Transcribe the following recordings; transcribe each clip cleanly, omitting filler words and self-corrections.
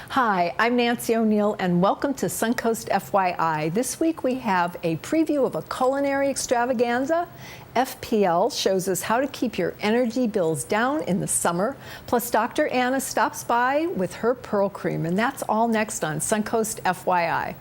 Hi, I'm Nancy O'Neill, and welcome to Suncoast FYI. This week we have a preview of a culinary extravaganza. FPL shows us how to keep your energy bills down in the summer. Plus, Dr. Anna stops by with her Pearl Cream, and that's all next on Suncoast FYI.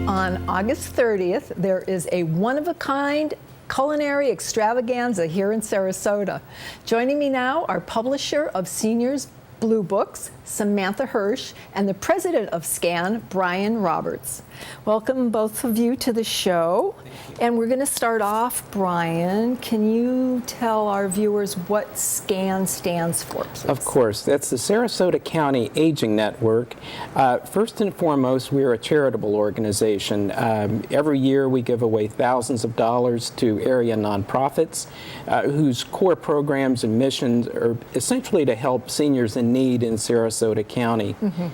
On August 30th, there is a one-of-a-kind culinary extravaganza here in Sarasota. Joining me now are publisher of Seniors Blue Books, Samantha Hirsch, and the president of SCAN, Brian Roberts. Welcome both of you to the show. And we're going to start off, Brian, can you tell our viewers what SCAN stands for, please? Of course. That's the Sarasota County Aging Network. First and foremost, we're a charitable organization. Every year we give away thousands of dollars to area nonprofits whose core programs and missions are essentially to help seniors in need in Sarasota County. Mm-hmm.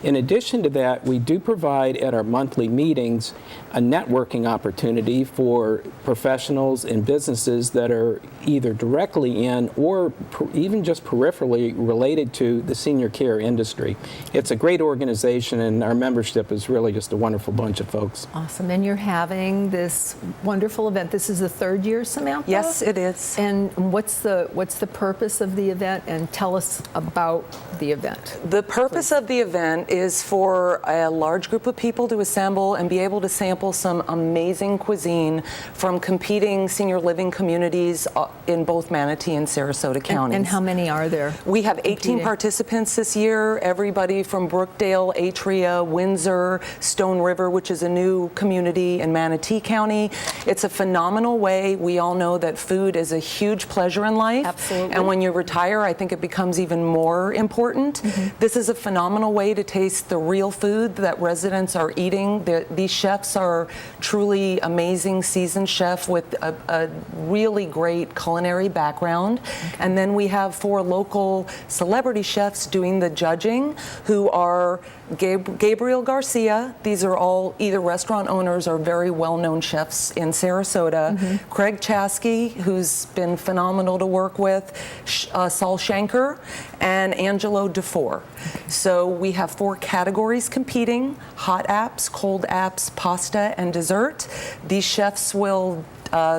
In addition to that, we do provide at our monthly meetings a networking opportunity for professionals and businesses that are either directly in or even just peripherally related to the senior care industry. It's a great organization, and our membership is really just a wonderful bunch of folks. Awesome. And you're having this wonderful event. This is the third year, Samantha? Yes, it is. And what's the purpose of the event? And tell us about the event. The purpose of the event is for a large group of people to assemble and be able to sample some amazing cuisine from competing senior living communities in both Manatee and Sarasota counties. And how many are there? We have 18 participants this year, everybody from Brookdale, Atria, Windsor, Stone River, which is a new community in Manatee County. It's a phenomenal way. We all know that food is a huge pleasure in life. Absolutely. And when you retire, I think it becomes even more important. Mm-hmm. This is a phenomenal way to taste the real food that residents are eating. These chefs are truly amazing seasoned chefs with a really great culinary background. Okay. And then we have 4 local celebrity chefs doing the judging, who are Gabriel Garcia. These are all either restaurant owners or very well-known chefs in Sarasota. Mm-hmm. Craig Chasky, who's been phenomenal to work with, Saul Shanker, and Angelo DeFore. Okay. So we have 4 categories competing: hot apps, cold apps, pasta, and dessert. These chefs will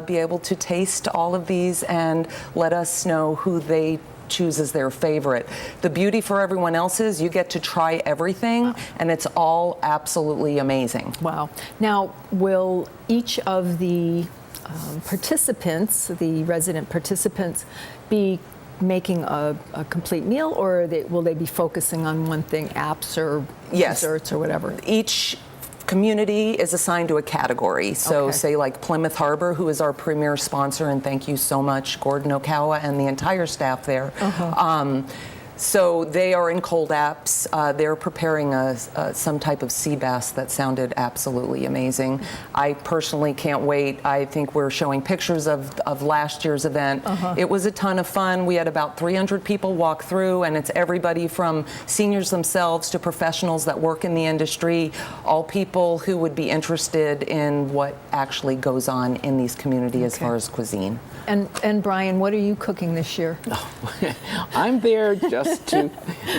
be able to taste all of these and let us know who they choose as their favorite. The beauty for everyone else is you get to try everything. Wow. And it's all absolutely amazing. Wow. Now, will each of the participants, the resident participants, be making a complete meal, or will they be focusing on one thing, apps or desserts or whatever? Each community is assigned to a category. So okay. Say like Plymouth Harbor, who is our premier sponsor, and thank you so much, Gordon Okawa and the entire staff there. Uh-huh. So they are in cold apps. They're preparing some type of sea bass that sounded absolutely amazing. I personally can't wait. I think we're showing pictures of last year's event. Uh-huh. It was a ton of fun. We had about 300 people walk through, and it's everybody from seniors themselves to professionals that work in the industry, all people who would be interested in what actually goes on in these communities as far as cuisine. And Brian, what are you cooking this year? Oh, I'm there just to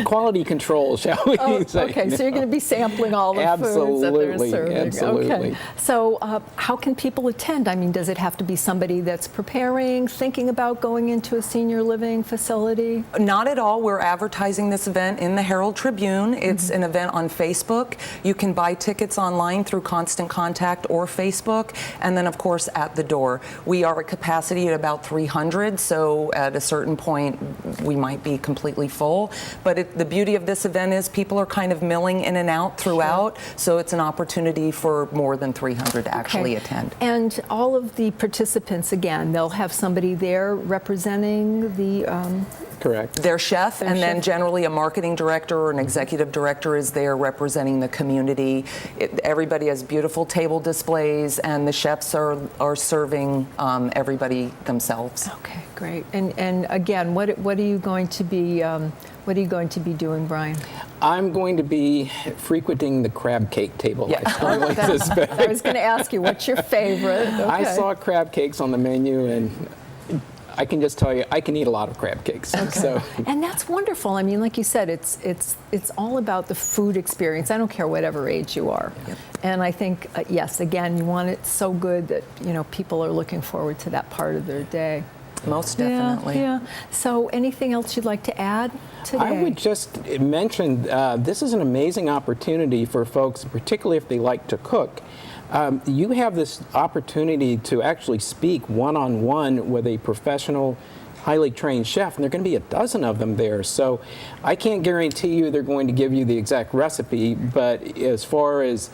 quality control, shall we say. Okay, so you're going to be sampling all the foods that they're serving. Absolutely. Okay. So how can people attend? I mean, does it have to be somebody that's preparing, thinking about going into a senior living facility? Not at all. We're advertising this event in the Herald Tribune. It's an event on Facebook. You can buy tickets online through Constant Contact or Facebook, and then, of course, at the door. We are at capacity at about 300, so at a certain point we might be completely full. But the beauty of this event is people are kind of milling in and out throughout, so it's an opportunity for more than 300 to actually attend. And all of the participants, again, they'll have somebody there representing the Correct. Their chef, and then chef. generally a marketing director or an executive director is there representing the community. Everybody has beautiful table displays, and the chefs are serving everybody themselves. Okay, great. And again, what are you going to be doing, Brian? I'm going to be frequenting the crab cake table. Yeah. I strongly suspect. I was going to ask you, what's your favorite? Okay. I saw crab cakes on the menu, and I can just tell you, I can eat a lot of crab cakes. Okay. So. And that's wonderful. I mean, like you said, it's all about the food experience. I don't care whatever age you are. Yep. And I think, yes, again, you want it so good that, people are looking forward to that part of their day. Most definitely. Yeah. So anything else you'd like to add today? I would just mention this is an amazing opportunity for folks, particularly if they like to cook. You have this opportunity to actually speak one-on-one with a professional, highly trained chef, and there are going to be a dozen of them there. So I can't guarantee you they're going to give you the exact recipe, but as far as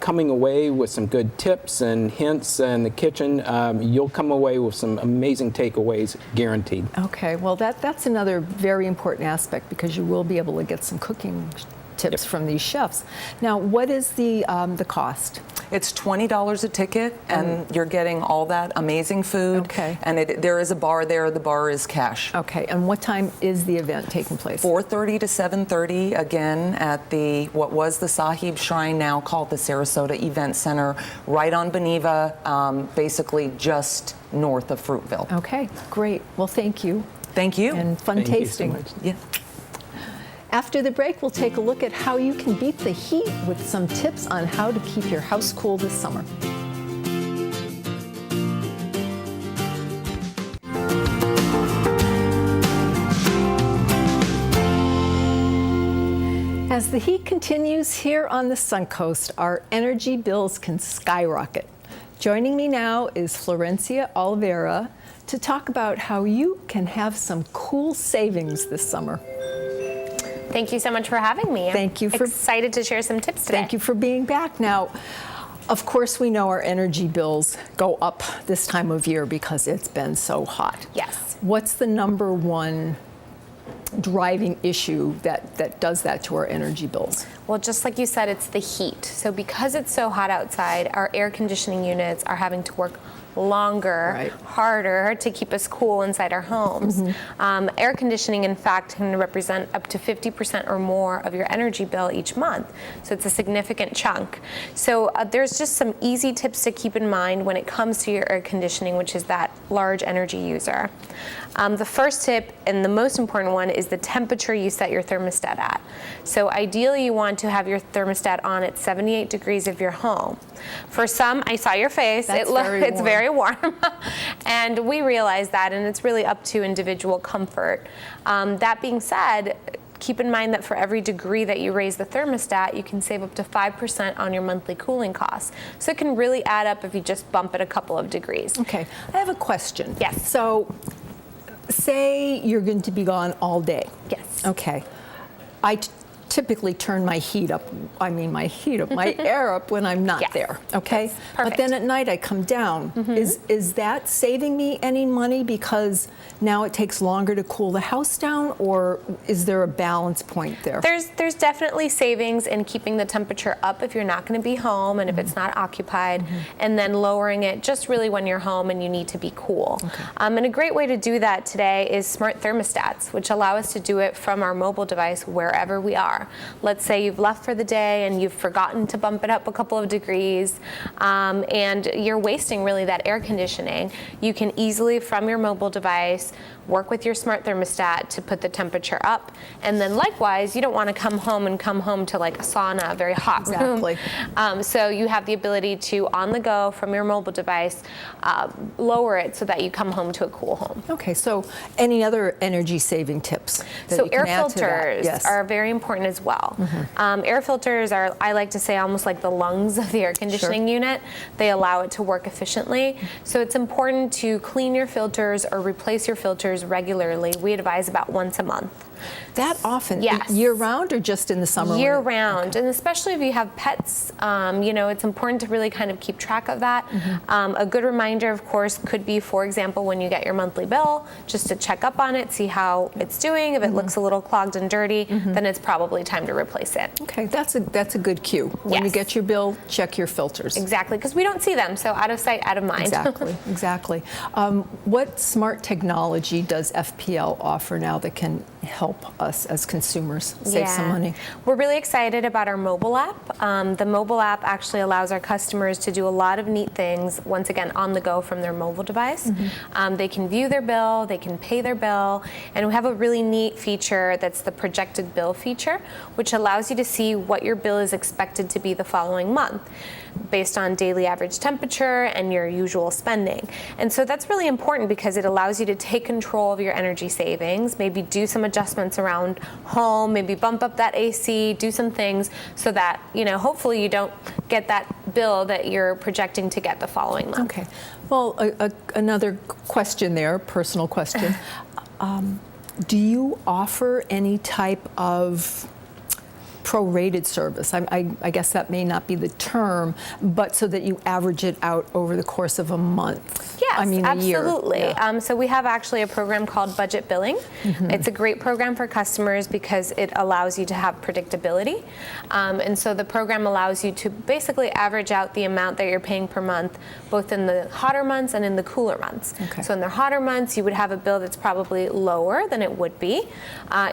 coming away with some good tips and hints in the kitchen, you'll come away with some amazing takeaways, guaranteed. Okay, well that's another very important aspect, because you will be able to get some cooking tips from these chefs. Now, what is the cost? It's $20 a ticket, and you're getting all that amazing food. Okay. And there is a bar there. The bar is cash. Okay, and what time is the event taking place? 4:30 to 7:30, again at what was the Sahib Shrine, now called the Sarasota Event Center, right on Beneva, basically just north of Fruitville. Okay, great. Well, thank you. Thank you. And fun Thank you so tasting. much. Yeah. After the break, we'll take a look at how you can beat the heat with some tips on how to keep your house cool this summer. As the heat continues here on the Suncoast, our energy bills can skyrocket. Joining me now is Florencia Oliveira to talk about how you can have some cool savings this summer. Thank you so much for having me. Thank you I'm excited to share some tips today. Thank you for being back. Now, of course, we know our energy bills go up this time of year because it's been so hot. Yes. What's the number one driving issue that does that to our energy bills? Well, just like you said, it's the heat. So because it's so hot outside, our air conditioning units are having to work longer, Right. harder to keep us cool inside our homes. Air conditioning, in fact, can represent up to 50% or more of your energy bill each month. So it's a significant chunk. So there's just some easy tips to keep in mind when it comes to your air conditioning, which is that large energy user. The first tip, and the most important one, is the temperature you set your thermostat at. So ideally, you want to have your thermostat on at 78 degrees of your home. For some, I saw your face. That's It's very warm. And we realize that, and it's really up to individual comfort. That being said, keep in mind that for every degree that you raise the thermostat, you can save up to 5% on your monthly cooling costs. So it can really add up if you just bump it a couple of degrees. Okay, I have a question. Yes. So, say you're going to be gone all day. Yes. Okay. I typically turn my air up when I'm not Yes. there, okay? Yes. But Perfect. then at night I come down. Is that saving me any money because now it takes longer to cool the house down, or is there a balance point there? There's definitely savings in keeping the temperature up if you're not going to be home and if it's not occupied, and then lowering it just really when you're home and you need to be cool. And a great way to do that today is smart thermostats, which allow us to do it from our mobile device wherever we are. Let's say you've left for the day and you've forgotten to bump it up a couple of degrees, and you're wasting really that air conditioning. You can easily, from your mobile device, work with your smart thermostat to put the temperature up. And then likewise, you don't want to come home to like a sauna, a very hot room. Exactly. So you have the ability to, on the go from your mobile device, lower it so that you come home to a cool home. Okay, so any other energy saving tips that So you can air add to that? filters Yes. are very important as well. Air filters are, I like to say, almost like the lungs of the air conditioning unit. They allow it to work efficiently. So it's important to clean your filters or replace your filters regularly. We advise about once a month. That often? Yes. Year-round or just in the summer? Year-round, Okay. and especially if you have pets, it's important to really kind of keep track of that. A good reminder, of course, could be, for example, when you get your monthly bill, just to check up on it, see how it's doing. If it looks a little clogged and dirty, then it's probably time to replace it. Okay, that's a good cue. When you Yes. get your bill, check your filters. Exactly, because we don't see them, so out of sight, out of mind. Exactly. What smart technology does FPL offer now that can help us as consumers save some money? We're really excited about our mobile app. The mobile app actually allows our customers to do a lot of neat things, once again, on the go from their mobile device. They can view their bill, they can pay their bill, and we have a really neat feature that's the projected bill feature, which allows you to see what your bill is expected to be the following month, based on daily average temperature and your usual spending. And so that's really important because it allows you to take control of your energy savings, maybe do some adjustments around home, maybe bump up that AC, do some things so that, hopefully you don't get that bill that you're projecting to get the following month. Okay. Well, another question there, personal question. Do you offer any type of prorated service? I guess that may not be the term, but so that you average it out over the course of a month. Yes, a year. absolutely. Yeah. So we have actually a program called Budget Billing. It's a great program for customers because it allows you to have predictability. And so the program allows you to basically average out the amount that you're paying per month, both in the hotter months and in the cooler months. Okay. So in the hotter months, you would have a bill that's probably lower than it would be.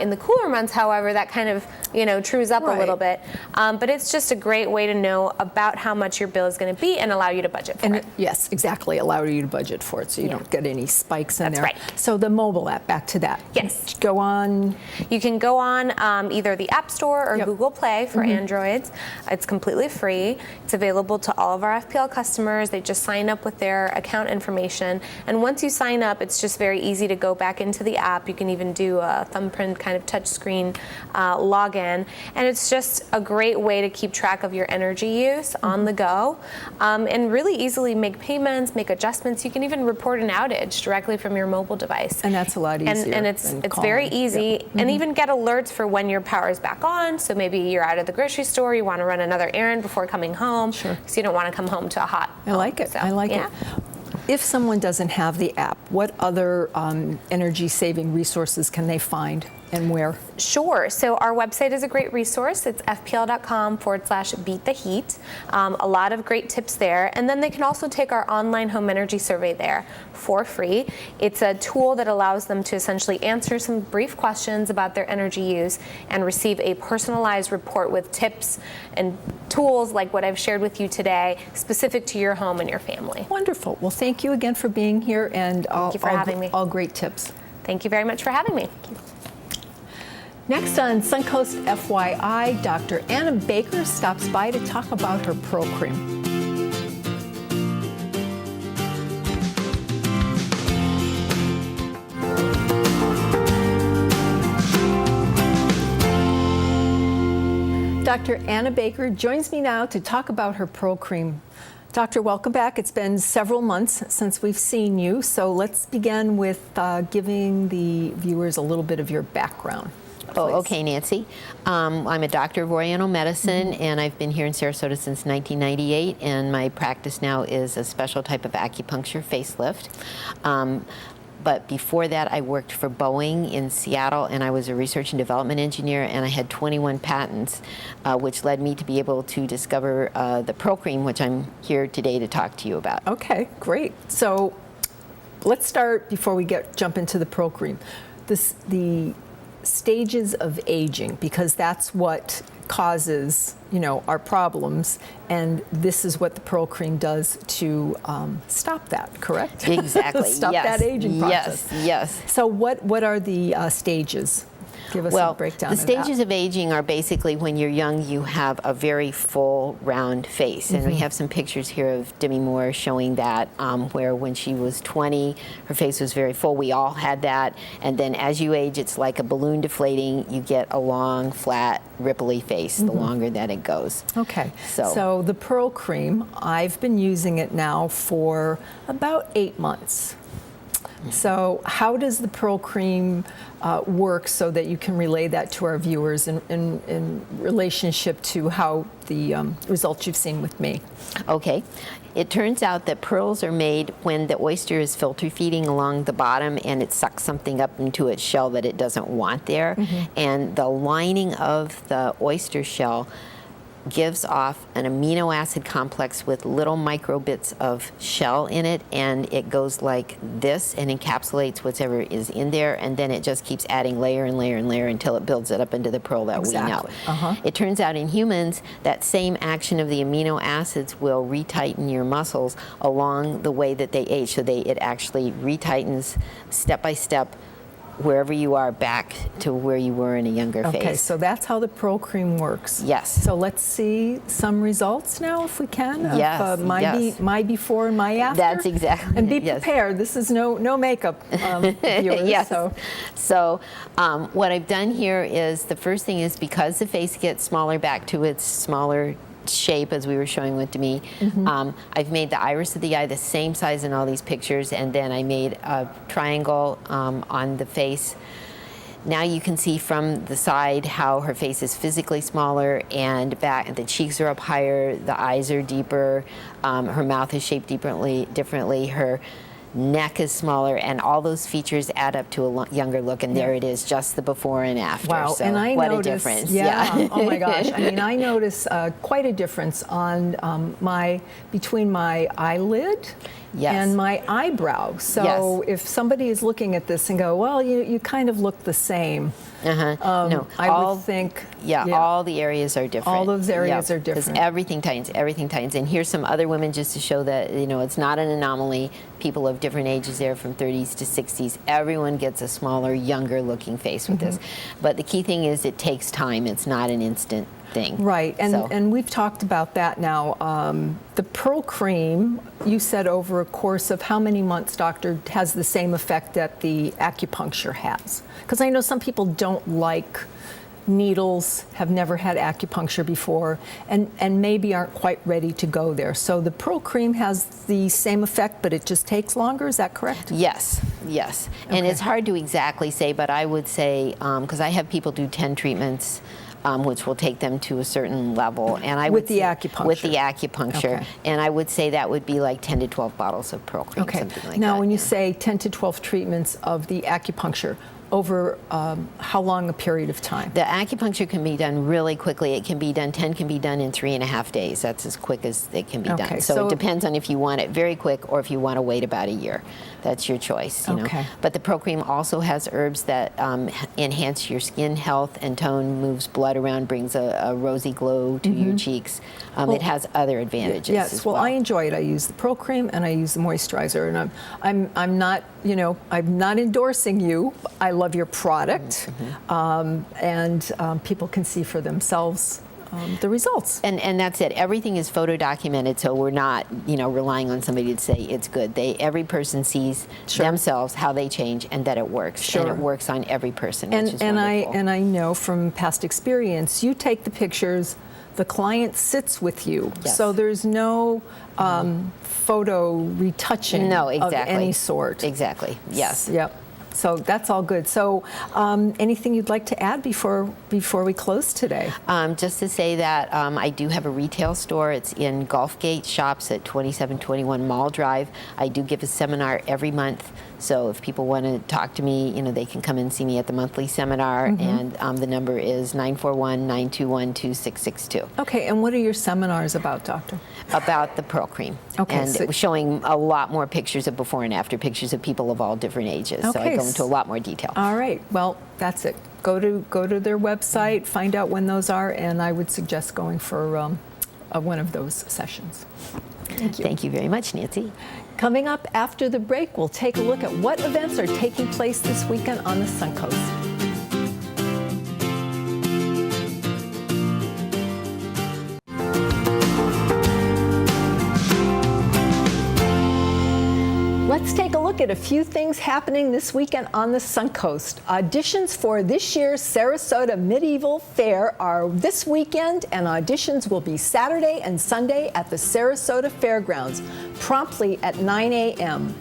In the cooler months, however, that kind of, trues up a little bit. But it's just a great way to know about how much your bill is going to be and allow you to budget for it. Yes, exactly. Allow you to budget for it so you don't get any spikes in That's there. right. So the mobile app, back to that. Yes. Go on. You can go on either the App Store or Google Play for Androids. It's completely free. It's available to all of our FPL customers. They just sign up with their account information. And once you sign up, it's just very easy to go back into the app. You can even do a thumbprint kind of touchscreen login. And it's just a great way to keep track of your energy use on the go and really easily make payments, make adjustments. You can even report an outage directly from your mobile device. And that's a lot easier. And it's than very calling. easy, and even get alerts for when your power is back on. So maybe you're out at the grocery store, you want to run another errand before coming home, so you don't want to come home to a hot. I like it. So, I like it. If someone doesn't have the app, what other energy-saving resources can they find and where? Sure. So our website is a great resource. It's fpl.com/beattheheat. A lot of great tips there. And then they can also take our online home energy survey there for free. It's a tool that allows them to essentially answer some brief questions about their energy use and receive a personalized report with tips and tools like what I've shared with you today, specific to your home and your family. Wonderful. Well, thank you again for being here and Thank you for having me. all great tips. Thank you very much for having me. Next on Suncoast FYI, Dr. Anna Baker stops by to talk about her Pro Cream. Dr. Anna Baker joins me now to talk about her Pro Cream. Doctor, welcome back. It's been several months since we've seen you, so let's begin with giving the viewers a little bit of your background. Oh, okay, Nancy. I'm a doctor of Oriental medicine, and I've been here in Sarasota since 1998, and my practice now is a special type of acupuncture facelift. But before that, I worked for Boeing in Seattle, and I was a research and development engineer, and I had 21 patents, which led me to be able to discover the Pro Cream, which I'm here today to talk to you about. Okay, great. So let's start before we jump into the Pro Cream. The stages of aging, because that's what causes, our problems, and this is what the Pro Cream does to stop that, correct? Exactly. Stop yes. that aging process. Yes, yes. So what are the stages? Give us Well, a breakdown the of that. stages of aging are basically when you're young, you have a very full, round face. And we have some pictures here of Demi Moore showing that, where when she was 20, her face was very full. We all had that. And then as you age, it's like a balloon deflating. You get a long, flat, ripply face the longer that it goes. Okay, So- so the Pearl Cream, I've been using it now for about 8 months. So how does the Pearl Cream work so that you can relay that to our viewers in relationship to how the results you've seen with me? Okay. It turns out that pearls are made when the oyster is filter feeding along the bottom and it sucks something up into its shell that it doesn't want there. And the lining of the oyster shell gives off an amino acid complex with little micro bits of shell in it, and it goes like this and encapsulates whatever is in there, and then it just keeps adding layer and layer and layer until it builds it up into the pearl that we know. It turns out in humans that same action of the amino acids will retighten your muscles along the way that they age, so it actually retightens step by step wherever you are back to where you were in a younger Okay, phase. so that's how the Pearl Cream works. Yes. So let's see some results now, if we can, of Yes, yes. my before and my after. That's exactly And be it, yes. prepared. This is no makeup, viewers. Yes. So What I've done here is the first thing is because the face gets smaller back to its smaller shape as we were showing with Demi, I've made the iris of the eye the same size in all these pictures, and then I made a triangle on the face. Now you can see from the side how her face is physically smaller, and back the cheeks are up higher, the eyes are deeper, her mouth is shaped differently, her neck is smaller, and all those features add up to a younger look, and there it is, just the before and after. wow, So and I what noticed, a difference. Yeah. Oh my gosh. I mean, I notice quite a difference on between my eyelid Yes. and my eyebrow. So if somebody is looking at this and go, well, you kind of look the same. No, I all, would think, all the areas are different. All those areas are 'cause different. everything tightens. And here's some other women just to show that, it's not an anomaly. People of different ages there from 30s to 60s. Everyone gets a smaller, younger looking face with this. But the key thing is it takes time. It's not an instant thing. Right, and, So- and we've talked about that now. The Pearl Cream, you said over a course of how many months, doctor, has the same effect that the acupuncture has? Because I know some people don't like needles, have never had acupuncture before, and maybe aren't quite ready to go there. So the Pearl Cream has the same effect, but it just takes longer, is that correct? Yes. And Okay. it's hard to exactly say, but I would say, because I have people do 10 treatments, which will take them to a certain level. And I With would the say- acupuncture? With the acupuncture. Okay. And I would say that would be like 10 to 12 bottles of Pearl Cream, Okay. something like Now, that. when you yeah. say 10 to 12 treatments of the acupuncture, over how long a period of time? The acupuncture can be done really quickly. It can be done, 10 can be done in 3.5 days. That's as quick as it can be Okay, done. So so- it depends on if you want it very quick or if you want to wait about a year. That's your choice. Okay. But the Pearl Cream also has herbs that enhance your skin health and tone, moves blood around, brings a rosy glow to your cheeks. It has other advantages Yes, as well, well. I enjoy it. I use the Pearl Cream and I use the moisturizer, and I'm not, I'm not endorsing you. I love your product, and people can see for themselves the results. And that's it. Everything is photo documented, so we're not, relying on somebody to say it's good. Every person sees themselves, how they change, and that it works. Sure. And it works on every person, which is And wonderful. I know from past experience, you take the pictures, the client sits with you, Yes. so there's no photo retouching No, of exactly. any sort. Exactly. Yes. Yep. So that's all good. So anything you'd like to add before we close today? Just to say that I do have a retail store. It's in Gulfgate Shops at 2721 Mall Drive. I do give a seminar every month. So if people want to talk to me, they can come and see me at the monthly seminar. And the number is 941-921-2662. Okay, and what are your seminars about, Doctor? About the Pearl Cream. Okay, And so- showing a lot more pictures of before and after, pictures of people of all different ages. So Okay, I go into a lot more detail. All right. Well, that's it. Go to their website, find out when those are, and I would suggest going for one of those sessions. Thank you. Thank you very much, Nancy. Coming up after the break, we'll take a look at what events are taking place this weekend on the Suncoast. look at a few things happening this weekend on the Suncoast. Auditions for this year's Sarasota Medieval Fair are this weekend, and auditions will be Saturday and Sunday at the Sarasota Fairgrounds, promptly at 9 a.m.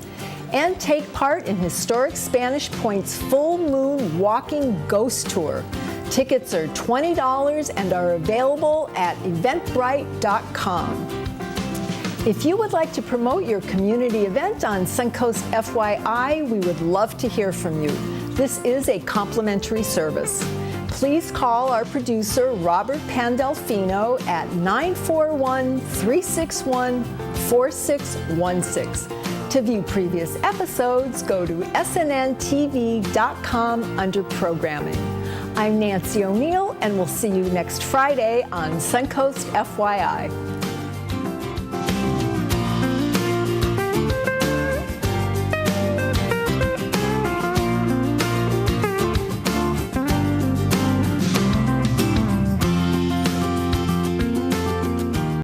And take part in historic Spanish Point's Full Moon Walking Ghost Tour. Tickets are $20 and are available at eventbrite.com. If you would like to promote your community event on Suncoast FYI, we would love to hear from you. This is a complimentary service. Please call our producer, Robert Pandolfino, at 941-361-4616. To view previous episodes, go to snnTV.com under Programming. I'm Nancy O'Neill, and we'll see you next Friday on Suncoast FYI.